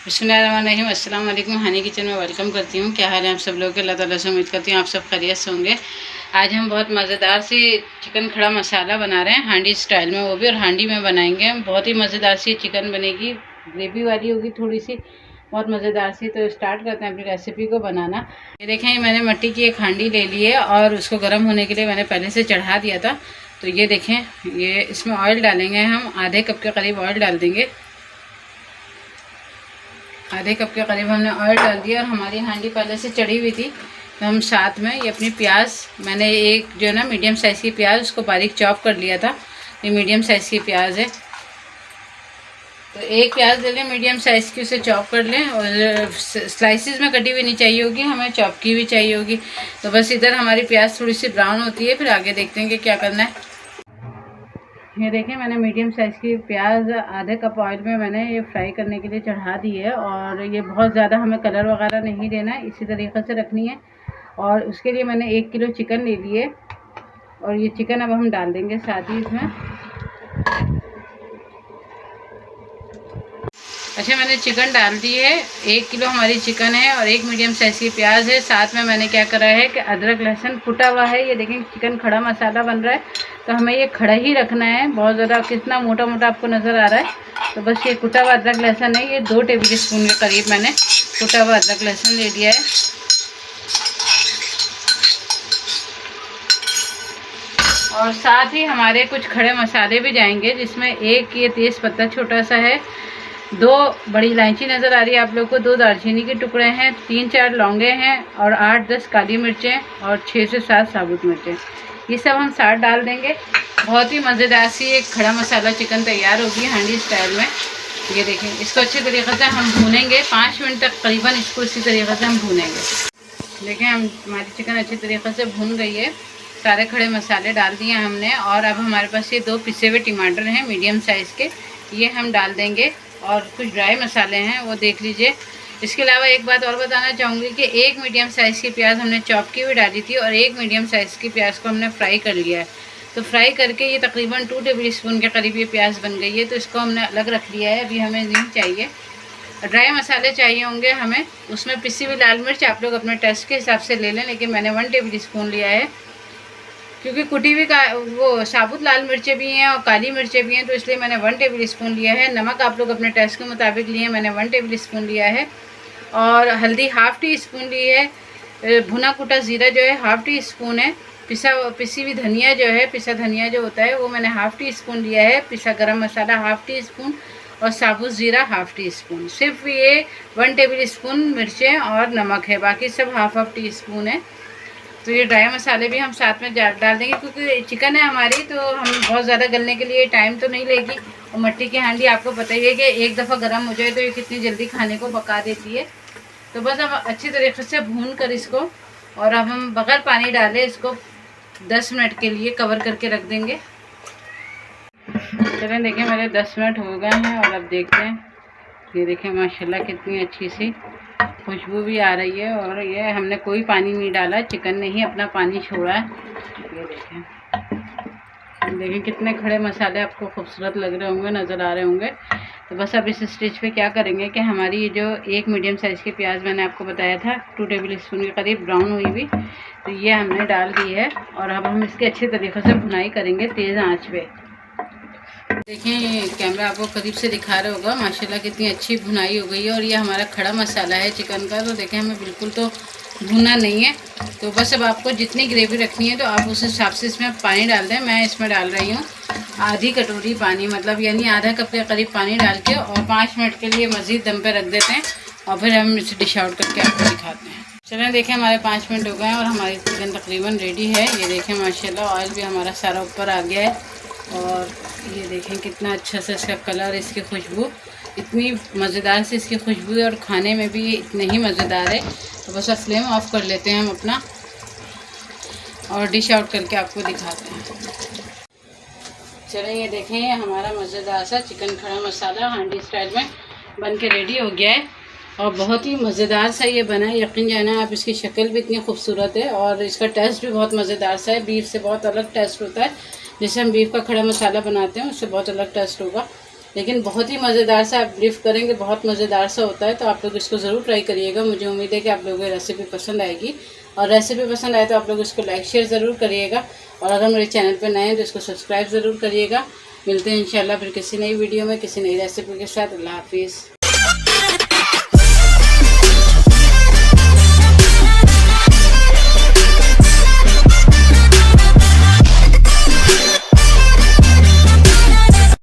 बिस्मिल्लाहिर्रहमानिर्रहीम। अस्सलाम वालेकुम। हानी किचन में वेलकम करती हूँ। क्या हाल है आप सब लोग के? अल्लाह ताला से उम्मीद करती हूँ आप सब खैरियत से होंगे। आज हम बहुत मज़ेदार सी चिकन खड़ा मसाला बना रहे हैं, हांडी स्टाइल में, वो भी और हांडी में बनाएंगे हम। बहुत ही मज़ेदार सी चिकन बनेगी, ग्रेवी वाली होगी थोड़ी सी, बहुत मज़ेदार सी। तो स्टार्ट करते हैं अपनी रेसिपी को बनाना। ये देखें, मैंने मिट्टी की एक हांडी ले ली है और उसको गर्म होने के लिए मैंने पहले से चढ़ा दिया था। तो ये देखें, ये इसमें ऑयल डालेंगे हम, आधे कप के करीब ऑयल डाल देंगे। आधे कप के करीब हमने ऑयल डाल दिया और हमारी हांडी पहले से चढ़ी हुई थी। तो हम साथ में ये अपनी प्याज, मैंने एक जो है ना मीडियम साइज़ की प्याज, उसको बारीक चॉप कर लिया था। ये मीडियम साइज़ की प्याज है, तो एक प्याज ले लें मीडियम साइज़ की, उसे चॉप कर लें। और स्लाइसिस में कटी हुई नहीं चाहिए होगी, हमें चॉप की हुई चाहिए होगी। तो बस इधर हमारी प्याज थोड़ी सी ब्राउन होती है, फिर आगे देखते हैं कि क्या करना है। ये देखें, मैंने मीडियम साइज़ की प्याज आधे कप ऑयल में मैंने ये फ्राई करने के लिए चढ़ा दी है। और ये बहुत ज़्यादा हमें कलर वगैरह नहीं देना है, इसी तरीक़े से रखनी है। और उसके लिए मैंने 1 किलो चिकन ले लिए और ये चिकन अब हम डाल देंगे साथ ही इसमें। अच्छा, मैंने चिकन डाल दी है। 1 किलो हमारी चिकन है और 1 मीडियम साइज़ की प्याज है। साथ में मैंने क्या करा है कि अदरक लहसुन कुटा हुआ है। ये देखें, चिकन खड़ा मसाला बन रहा है, तो हमें ये खड़ा ही रखना है। बहुत ज़्यादा कितना मोटा मोटा आपको नज़र आ रहा है, तो बस ये कुटा हुआ अदरक लहसुन है। ये 2 टेबल स्पून के करीब मैंने कुटा हुआ अदरक लहसुन ले लिया है। और साथ ही हमारे कुछ खड़े मसाले भी जाएंगे, जिसमें एक ये तेज़ पत्ता छोटा सा है, 2 बड़ी इलायची नज़र आ रही है आप लोग को, 2 दालचीनी के टुकड़े हैं, 3-4 लौंगे हैं और 8-10 काली मिर्चें और 6 से 7 साबुत मिर्चें। ये सब हम साथ डाल देंगे। बहुत ही मज़ेदार सी एक खड़ा मसाला चिकन तैयार होगी हांडी स्टाइल में। ये देखें, इसको अच्छे तरीक़े से हम भूनेंगे 5 मिनट तक करीबन, इसको इसी तरीक़े से हम भूनेंगे। देखें, हमारी चिकन अच्छी तरीक़े से भून गई है। सारे खड़े मसाले डाल दिए हमने और अब हमारे पास ये 2 पिसे हुए टमाटर हैं मीडियम साइज़ के, ये हम डाल देंगे। और कुछ ड्राई मसाले हैं, वो देख लीजिए। इसके अलावा एक बात और बताना चाहूँगी कि 1 मीडियम साइज़ की प्याज हमने चॉप की हुई डाली थी और 1 मीडियम साइज़ की प्याज को हमने फ्राई कर लिया है। तो फ्राई करके ये तकरीबन 2 टेबल स्पून के करीब ये प्याज बन गई है, तो इसको हमने अलग रख लिया है। अभी हमें नहीं चाहिए। ड्राई मसाले चाहिए होंगे हमें, उसमें पिसी हुई लाल मिर्च आप लोग अपने टेस्ट के हिसाब से ले लें, लेकिन मैंने 1 टेबल स्पून लिया है, क्योंकि कुटी हुई का वो साबुत लाल मिर्चें भी हैं और काली मिर्चें भी हैं, तो इसलिए मैंने 1 टेबल स्पून लिया है। नमक आप लोग अपने टेस्ट के मुताबिक लिए, मैंने 1 टेबल स्पून लिया है। और हल्दी ½ टी स्पून ली है। भुना कुटा ज़ीरा जो है ½ टी स्पून है। पिसी हुई धनिया जो है, पिसा धनिया जो होता है, वो मैंने ½ टी स्पून लिया है। पिसा गरम मसाला ½ टी स्पून और साबुत ज़ीरा ½ टी स्पून। सिर्फ ये 1 टेबल स्पून मिर्चें और नमक है, बाकी सब ½ टी स्पून है। तो ये ड्राई मसाले भी हम साथ में डाल देंगे, क्योंकि चिकन है हमारी, तो हम बहुत ज़्यादा गलने के लिए टाइम तो नहीं लेगी। और मिट्टी की हांडी आपको पता ही है कि एक दफ़ा गर्म हो जाए तो ये कितनी जल्दी खाने को पका देती है। तो बस अब अच्छी तरीके से भून कर इसको, और अब हम बगैर पानी डाले इसको 10 मिनट के लिए कवर करके रख देंगे। चलें, देखें, मेरे 10 मिनट हो गए हैं और अब देखते हैं। ये देखें, माशाल्लाह कितनी अच्छी सी खुशबू भी आ रही है। और ये हमने कोई पानी नहीं डाला, चिकन ने ही अपना पानी छोड़ा है। ये देखें कितने खड़े मसाले आपको खूबसूरत लग रहे होंगे, नज़र आ रहे होंगे। तो बस अब इस स्टेज पे क्या करेंगे कि हमारी ये जो 1 मीडियम साइज़ की प्याज मैंने आपको बताया था 2 टेबल स्पून के करीब ब्राउन हुई हुई, तो ये हमने डाल दी है। और अब हम इसकी अच्छे तरीक़े से भुनाई करेंगे तेज़ आँच पे। देखें, कैमरा आपको करीब से दिखा रहा होगा, माशाल्लाह कितनी अच्छी भुनाई हो गई है। और ये हमारा खड़ा मसाला है चिकन का, तो देखें हमें बिल्कुल तो भुना नहीं है। तो बस अब आपको जितनी ग्रेवी रखनी है तो आप उस हिसाब से इसमें पानी डाल दें। मैं इसमें डाल रही हूँ आधी कटोरी पानी, मतलब यानी आधा कप के करीब पानी डाल के, और 5 मिनट के लिए मज़ीद दम पे रख देते हैं और फिर हम इसे डिश आउट करके आपको दिखाते हैं। चलें, देखें, हमारे 5 मिनट हो गए हैं और हमारी चिकन तकरीबन रेडी है। ये देखें, माशाल्लाह ऑयल भी हमारा सारा ऊपर आ गया है। और ये देखें कितना अच्छा सा इसका कलर, इसकी खुशबू इतनी मज़ेदार सी इसकी खुशबू है और खाने में भी इतने ही मज़ेदार है। तो बस अब फ्लेम ऑफ कर लेते हैं हम अपना और डिश आउट करके आपको दिखाते हैं। चलें, ये देखें, हमारा मज़ेदार सा चिकन खड़ा मसाला हांडी स्टाइल में बन के रेडी हो गया है और बहुत ही मज़ेदार सा ये बना है। यकीन जाना आप, इसकी शक्ल भी इतनी खूबसूरत है और इसका टेस्ट भी बहुत मज़ेदार सा है। बीफ से बहुत अलग टेस्ट होता है, जैसे हम बीफ का खड़ा मसाला बनाते हैं उससे बहुत अलग टेस्ट होगा। लेकिन बहुत ही मज़ेदार सा आप ब्रीफ करेंगे, बहुत मज़ेदार सा होता है। तो आप लोग इसको ज़रूर ट्राई करिएगा। मुझे उम्मीद है कि आप लोगों को रेसिपी पसंद आएगी, और रेसिपी पसंद आए तो आप लोग इसको लाइक शेयर ज़रूर करिएगा, और अगर मेरे चैनल पर नए हैं तो इसको सब्सक्राइब ज़रूर करिएगा। मिलते हैं इंशाल्लाह फिर किसी नई वीडियो में किसी नई रेसिपी के साथ। अल्लाह हाफिज़।